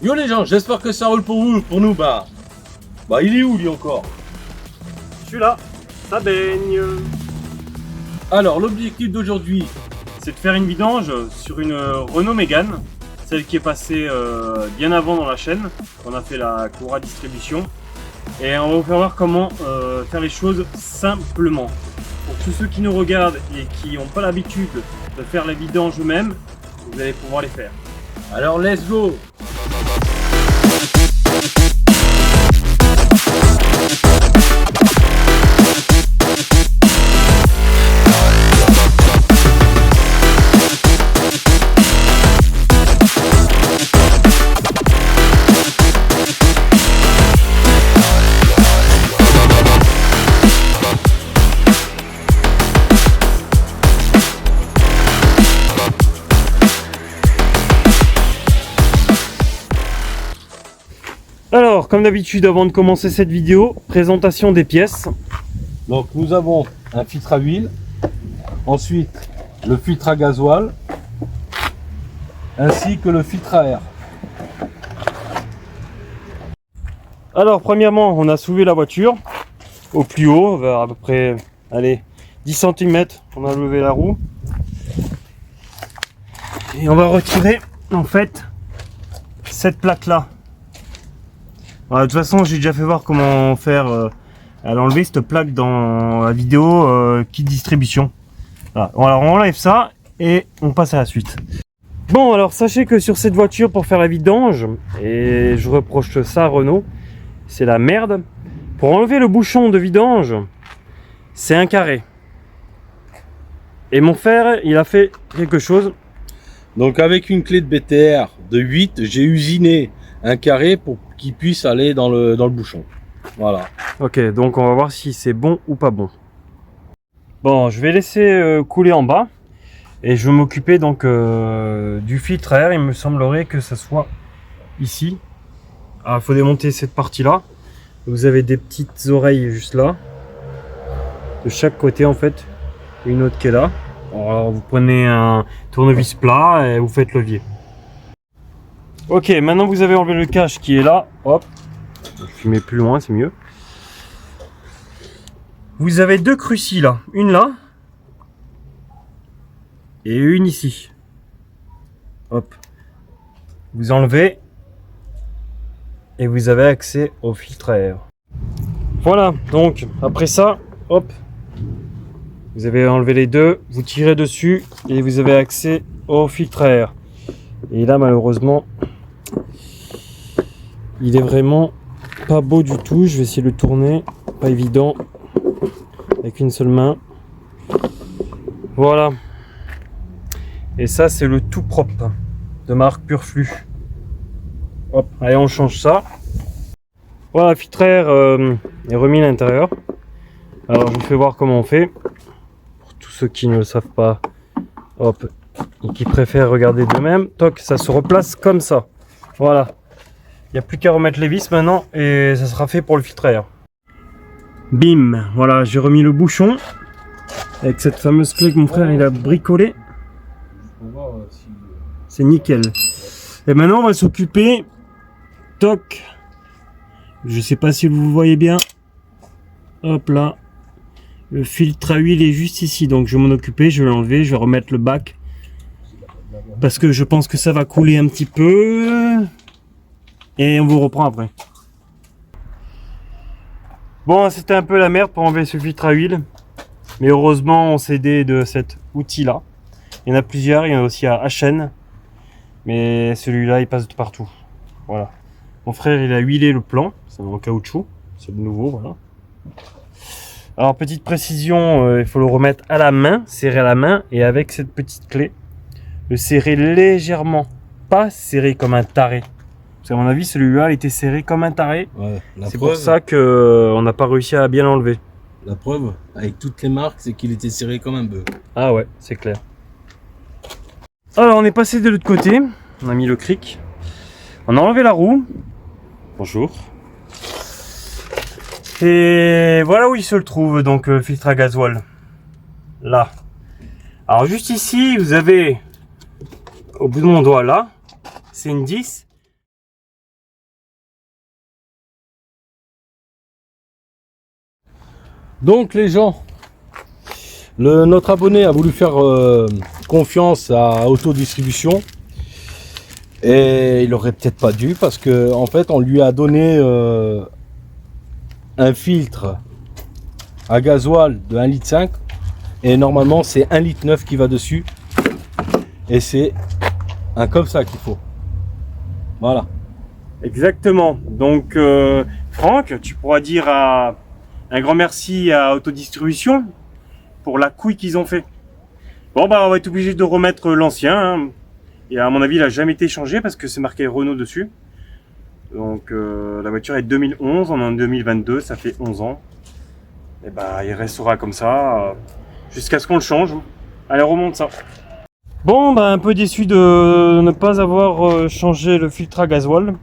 Yo les gens, j'espère que ça roule pour vous, pour nous. Bah il est où lui encore? Je suis là, ça baigne. Alors l'objectif d'aujourd'hui, C'est de faire une vidange sur une Renault Mégane, celle qui est passée bien avant dans la chaîne. On a fait la Cora distribution et on va vous faire voir comment faire les choses simplement. Pour tous ceux qui nous regardent et qui n'ont pas l'habitude de faire les vidanges eux-mêmes, vous allez pouvoir les faire. alors let's go. Alors, comme d'habitude, avant de commencer cette vidéo, présentation des pièces. Donc nous avons un filtre à huile, ensuite le filtre à gasoil, ainsi que le filtre à air. Alors, premièrement, on a soulevé la voiture au plus haut, vers à peu près, allez, 10 cm. On a levé la roue. Et on va retirer, en fait, cette plaque-là. Voilà, de toute façon, j'ai déjà fait voir comment faire à l'enlever cette plaque dans la vidéo kit distribution. Voilà. Alors, on enlève ça et on passe à la suite. Bon, alors sachez que sur cette voiture, pour faire la vidange, et je reproche ça à Renault, c'est la merde. Pour enlever le bouchon de vidange, c'est un carré. Et mon frère, il a fait quelque chose. Donc avec une clé de BTR de 8, j'ai usiné un carré pour qu'il puisse aller dans le bouchon. Voilà. Ok, donc on va voir si c'est bon ou pas bon. Bon, je vais laisser couler en bas. Et je vais m'occuper donc du filtre à air. Il me semblerait que ça soit ici. Alors il faut démonter cette partie là. Vous avez des petites oreilles juste là. De chaque côté en fait. Et une autre qui est là. Alors vous prenez un tournevis plat et vous faites levier. Ok, maintenant vous avez enlevé le cache qui est là. Hop. Je mets plus loin, c'est mieux. Vous avez deux crucis là. Une là. Et une ici. Hop. Vous enlevez. Et vous avez accès au filtre à air. Voilà, donc après ça, hop. Vous avez enlevé les deux, vous tirez dessus et vous avez accès au filtre à air. Et là malheureusement, il est vraiment pas beau du tout. Je vais essayer de le tourner, pas évident, avec une seule main. Voilà. Et ça c'est le tout propre de marque Purflux. Hop, allez on change ça. Voilà, le filtre à air est remis à l'intérieur. Alors je vous fais voir comment on fait. Pour tous ceux qui ne le savent pas, hop, et qui préfèrent regarder d'eux-mêmes, toc, ça se replace comme ça. Voilà. Il n'y a plus qu'à remettre les vis maintenant et ça sera fait pour le filtre à air. Bim, voilà, j'ai remis le bouchon avec cette fameuse clé que mon frère il a bricolée. C'est nickel. Et maintenant on va s'occuper, toc, je sais pas si vous voyez bien, hop là, le filtre à huile est juste ici, donc je vais m'en occuper, je vais l'enlever, je vais remettre le bac, parce que je pense que ça va couler un petit peu, et on vous reprend après. Bon, c'était un peu la merde pour enlever ce filtre à huile, mais heureusement on s'est aidé de cet outil là. Il y en a plusieurs, il y en a aussi à HN, mais celui-là il passe de partout. Voilà. Mon frère il a huilé le plan, c'est en caoutchouc, c'est le nouveau, voilà. Alors petite précision, il faut le remettre à la main, serrer à la main, et avec cette petite clé, le serrer légèrement, pas serré comme un taré. Parce qu'à mon avis celui-là il était serré comme un taré, Ouais, c'est pour ça qu'on n'a pas réussi à bien l'enlever. La preuve, avec toutes les marques, c'est qu'il était serré comme un bœuf. Ah ouais, c'est clair. Alors on est passé de l'autre côté, on a mis le cric, on a enlevé la roue. Bonjour. Et voilà où il se trouve, donc le filtre à gasoil. Là. Alors juste ici, vous avez, au bout de mon doigt là, c'est une 10. Donc les gens, notre abonné a voulu faire confiance à Autodistribution et il aurait peut-être pas dû parce que en fait on lui a donné un filtre à gasoil de 1,5 litre et normalement c'est 1,9 litre qui va dessus et c'est un comme ça qu'il faut. Voilà. Exactement. Donc Franck, tu pourras dire un grand merci à Autodistribution pour la couille qu'ils ont fait. Bon bah on va être obligé de remettre l'ancien, hein. Et à mon avis il a jamais été changé parce que c'est marqué Renault dessus. Donc la voiture est de 2011, on est en 2022, ça fait 11 ans. Et bah il restera comme ça jusqu'à ce qu'on le change. Allez, on remonte ça. Bon bah un peu déçu de ne pas avoir changé le filtre à gasoil.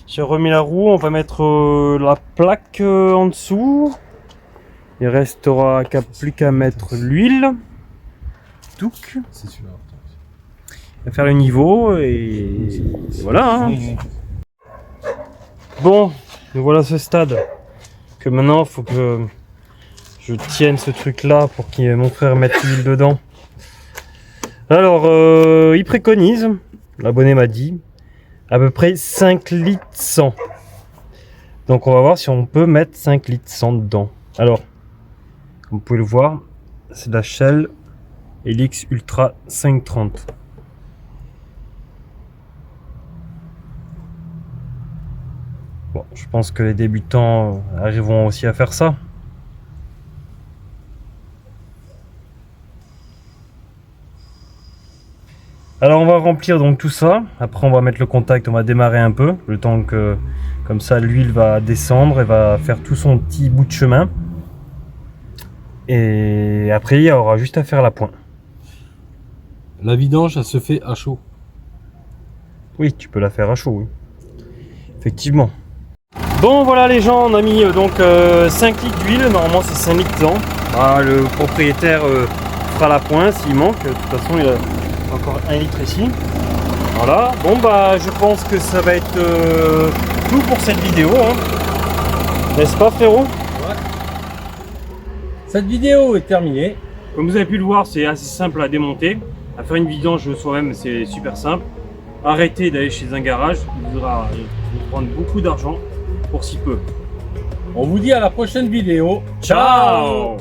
J'ai remis la roue, on va mettre la plaque en dessous. Il restera plus qu'à mettre l'huile. Touc. C'est sûr. On va faire le niveau et voilà. Hein. Bon, nous voilà à ce stade que maintenant il faut que je tienne ce truc là pour que mon frère mette l'huile dedans. Alors, il préconise, l'abonné m'a dit, à peu près 5 litres 100. Donc on va voir si on peut mettre 5 litres 100 dedans. Alors, comme vous pouvez le voir, c'est de la Shell Helix Ultra 530. Bon, je pense que les débutants arriveront aussi à faire ça. Alors on va remplir donc tout ça. Après on va mettre le contact, on va démarrer un peu, le temps que comme ça l'huile va descendre et va faire tout son petit bout de chemin. Et après il y aura juste à faire la pointe. La vidange, ça se fait à chaud. Oui, tu peux la faire à chaud, oui. Effectivement. Bon voilà les gens, on a mis donc 5 litres d'huile, normalement c'est 5 litres dedans. Ah, le propriétaire fera la pointe s'il manque, de toute façon il a encore 1 litre ici. Voilà, bon bah je pense que ça va être tout pour cette vidéo, hein. N'est-ce pas frérot? Ouais. Cette vidéo est terminée. Comme vous avez pu le voir, c'est assez simple à démonter. À faire une vidange soi-même, c'est super simple. Arrêtez d'aller chez un garage, il faudra prendre beaucoup d'argent pour si peu. On vous dit à la prochaine vidéo. Ciao.